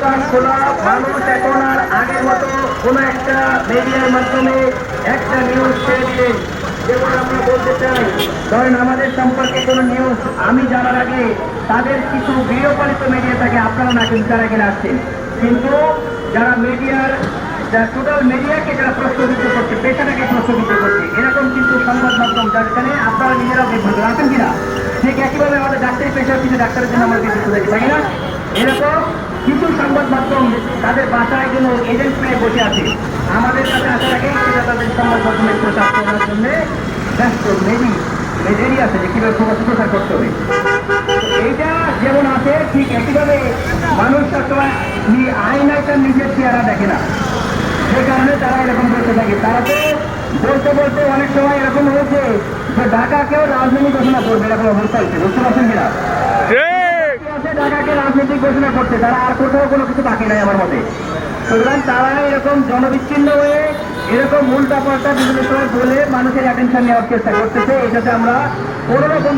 খোলা মানুষ এখন আর আগের মতো কোন একটা মিডিয়ার মাধ্যমে একটা নিউজ ছেড়ে দিলে যেমন আমরা বলতে চাই, ধরেন আমাদের সম্পর্কে কোনো নিউজ আমি জানার আগে তাদের কিছু গৃহপালিত মিডিয়া থাকে, আপনারা না কিন্তু তারা এখানে আসছেন, কিন্তু যারা মিডিয়ার টোটাল মিডিয়াকে যারা প্রশ্নবিদ্ধ করছে, পেশাটাকে প্রশ্নবিদ্ধ করছে, এরকম কিন্তু সংবাদ মাধ্যম যেখানে আপনারা নিজেরা বিভ্রান্ত আছেন কিনা, ঠিক একইভাবে আমাদের ডাক্তারি পেশার কিছু ডাক্তারের জন্য আমরা বিভ্রান্ত থাকি, তাই না? এরকম কিছু সংবাদ মাধ্যম তাদের বাসায় কোনো এজেন্ট পেয়ে বসে আছে, আমাদের কাছে আসার আগেই সেটা তাদের সংবাদ মাধ্যমে প্রচার করার জন্য ব্যস্ত রেডি আছে যে কিভাবে প্রচার করতে হবে। এইটা যেমন আছে ঠিক একইভাবে মানুষ সবসময় আইনাইটার নিজের চেহারা দেখে না, সে কারণে তারা এরকম করতে থাকে। তারা তো বলতে বলতে অনেক সময় এরকম হয়েছে যে ঢাকাকেও রাজধানী ঘোষণা করবে, এরকম অবস্থা হচ্ছে, বুঝতে পারছেন কিনা? ঢাকাকে রাজনৈতিক ঘোষণা করতে তারা আর কোথাও কোনো কিছু বাকি নাই আমার মতে। সুতরাং তারা এরকম জনবিচ্ছিন্ন হয়ে এরকম উল্টা পাল্টা বিভিন্ন সময় বলে মানুষের অ্যাটেনশন নেওয়ার চেষ্টা করতেছে, এটাতে আমরা কোনোরকম